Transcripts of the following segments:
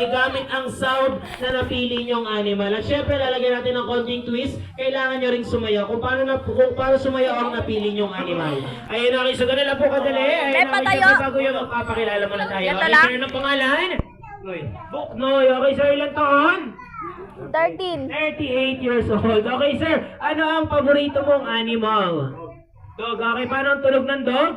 Gamit ang sound na napili nyong animal. At syempre, lalagyan natin ng konting twist. Kailangan nyo ring sumayaw. Kung paano sumayaw ang napili nyong animal. Ayun, okay. So, ganun lang po kadali. Ayun, okay. Syempre, bago yung magpapakilala mo na tayo. Okay, sir, ng pangalan? Buknoy. Okay, sir, ilang taon? 13. 38 years old. Okay, sir. Ano ang paborito mong animal? Dog. Okay, paano ang tunog ng dog?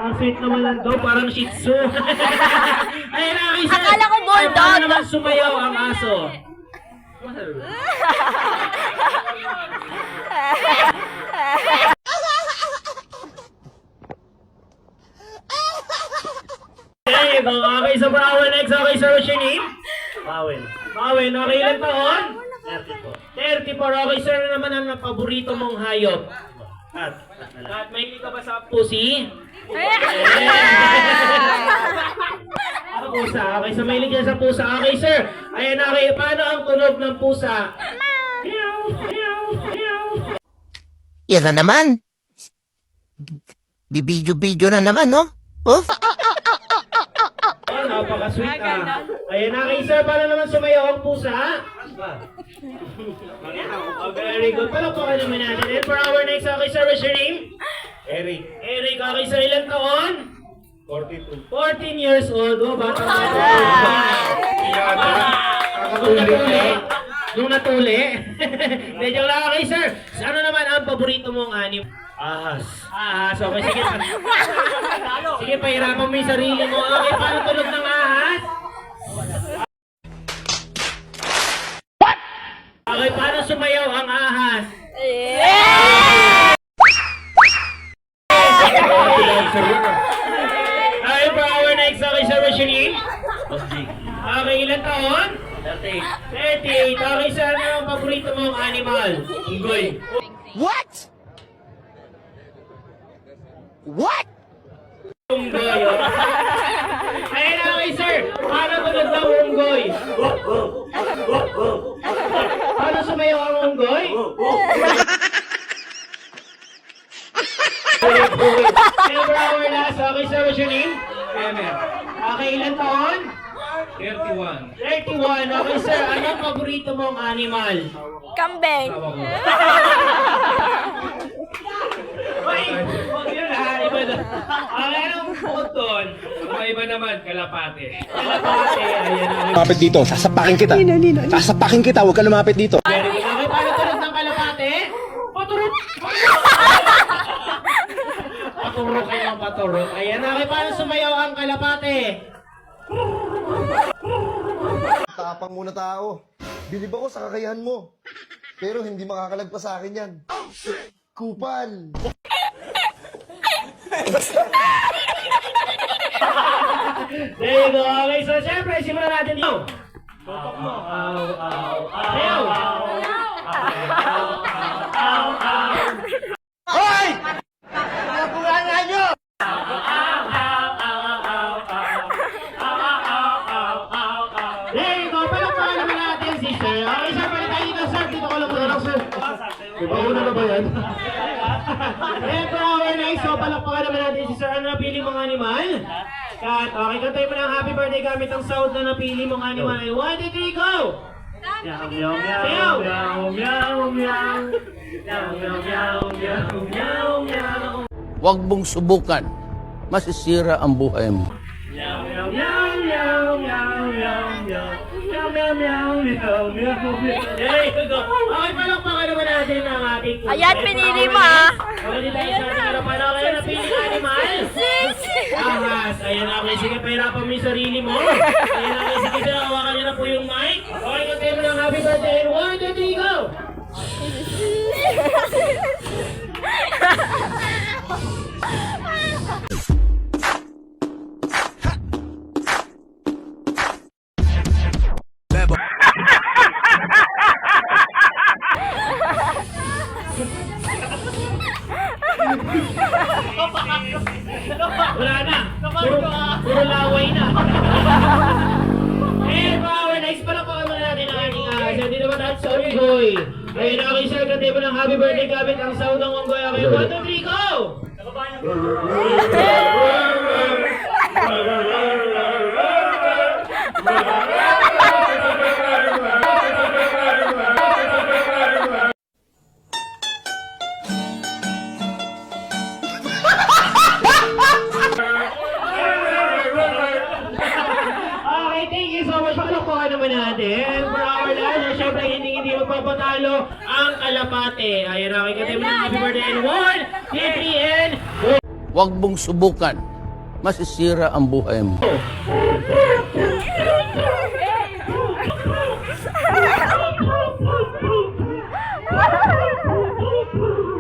Ang sweet naman ng dog, parang shih tzu. Ayun, okay, sir. Akala ko bulldog. Paano naman sumayaw ang aso? Okay, so Bowen, next. Okay, sir, what's your name? Bowen, okay, ilang taon? 34. Okay, sir, ano naman ang paborito mong hayop? At may ka ba sa pusi? Pusa. Okay, so may ligyan sa pusa. Okay, sir. Ayan, okay. Paano ang tunog ng pusa? Yan na naman. Bibidyo-bidyo na naman, no? Oh? Oh, napaka-sweet ah. Ayan, okay, sir. Paano naman sumayaw ang pusa? Oh, very good. Palakpakan naman natin. And for our next, okay, sir, what's your name? Eric, okay, sir, ilang taon? 42. 14 years old. Oh, bata ka. Nung natuli. Medyo lang, okay, sir. Ano naman ang paborito mong anim? Ahas. Okay, sige. Sige, pahirapan mo yung sarili mo. Okay, paano tunog ng ahas? Okay, paano sumayaw ang ahas? Okay, for our next, okay, sir, what's your name? Okay, ilang taon? 38. Okay, sir, ano ang paborito mong animal? Unggoy. What? What? Unggoy. Ayun, okay, sir. Paano tunog ng unggoy? Paano sumayaw ang unggoy? Never our last. Okay, sir, what's your name? Emer. Okay, ilang taon? 31. Okay, sir. Ano ang paborito mong animal? Kambing. Ay, huwag yun ha. Iba na. Okay, anong bukod doon? Iba naman, kalapate. Ayan. Lumapit dito, sasapakin kita. Sasapakin kita, huwag ka lumapit dito. Okay, paano tunog ng kalapate? Paturok! Paturok kayo ng paturok. Ayan, okay, paano sumayaw ang kalapate? Tapang muna tao. Bilib ako sa kakayahan mo. Pero hindi makakalagpas sa akin yan. Kupal! There you go. Okay, so syempre, simulan natin dito. Tutok mo. Sayaw! Hoy! Nakulangan nyo! There you go. Palakpakan naman natin, sister. Okay, sir, balik tayo dito, sir. Dito ko lang muna, sir. Pauna na ba yan? And for our next, so palakpakan naman natin si sir. Ano napili mong animal? Kat, okay, kantay mo ng happy birthday gamit ang sound na napili mong animal. 1, 2, 3, go! Meow, meow, meow, meow, meow, meow. Meow, meow, meow, meow, meow, meow. Huwag mong subukan. Masisira ang buhay mo. Meow, meow, meow, meow, meow, meow, meow. Meow, meow, meow, meow, meow, meow. There you go. Okay, palakpakan naman natin ang ating... Ayan, pinili mo ah. Okay, dito tayo sa ating harapan. Okay, napili ka animal? Ahas. Ayan, okay. Sige, pahirapan mo yung sarili mo. Ayan, okay. Sige, sir. Hawakan niyo na po yung mic. Okay, kantay mo ng happy birthday. 1, 2, 3, go! Wala na. Puro laway na. Eh, power. Next pala pa naman natin ang ating ahas. Hindi naman natin sa unggoy. Ayun, okay, sir. Kantay mo ng happy birthday gamit ang sound ng unggoy. Okay, 1, 2, 3, go! Okay, thank you so much. Palakpakan naman natin. For our last, syempre hindi magpapatalo ang kalapate. Ayan na, kay happy birthday and 1, 3, and Huwag mong subukan. Masisira ang buhay mo.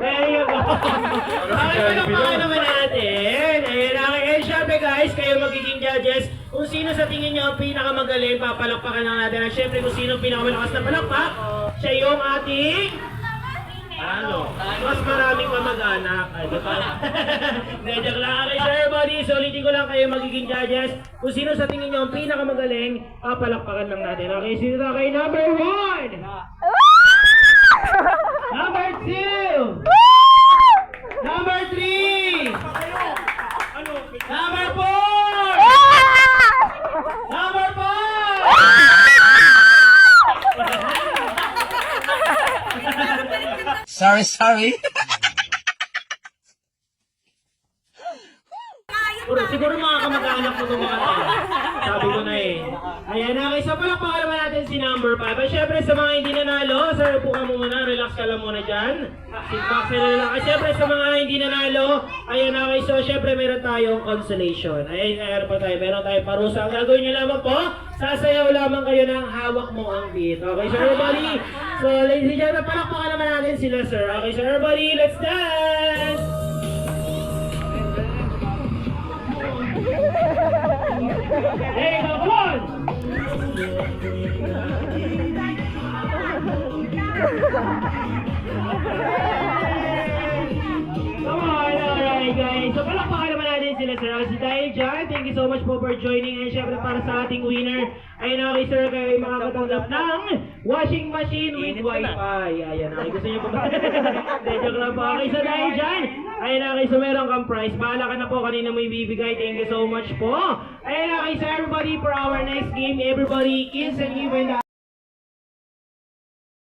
There you go. Okay, palakpakan naman natin. Ayan na, kaya syempre guys, kayo magiging judges. Kung sino sa tingin nyo ang pinakamagaling, papalakpakan lang natin. At syempre kung sino ang pinakamalakas na palakpak, siya yung ating... Ano? Mas maraming mamag-anak. Ay, di ba? Joke lang. Okay, sir, everybody. So, ulitin ko lang kayo magiging judges. Kung sino sa tingin nyo ang pinakamagaling, papalakpakan lang natin. Okay, sino na kayo? Number 1! Number 2! Number 3! Number 4! Number 5! Sorry. Siguro mga kamag-anak ko itong mga to. Sabi ko na eh. Ayan na, okay. So palakpakan naman natin si number 5. At syempre sa mga hindi nanalo, sir, upo ka muna. Relax ka lang muna dyan. Sit back sila lang. At syempre sa mga hindi nanalo, ayan na, okay. So syempre meron tayong consolation. Ayan pa tayo. Meron tayong parusa. Ang gagawin nyo lamang po, sasayaw lamang kayo ng hawak mo ang beat. Okay, so everybody. So ladies and gentlemen, palakpakan naman natin sila, sir. Okay, so everybody, let's dance! Hey, come on! Come on, alright guys. So palakpakan naman natin sila, sir. Kasi dahil dyan, thank you so much po for joining. And syempre para sa ating winner, ay okay sir, kayo ay makakatanggap ng washing machine with wifi. Ayan, okay. Gusto niyo po ba? Joke lang po. Okay, so dahil dyan, ayan, okay. So meron kang prize. Bahala ka na po kanina mo ibibigay. Thank you so much po. Ayan, okay. So everybody, for our next game, everybody kiss and give and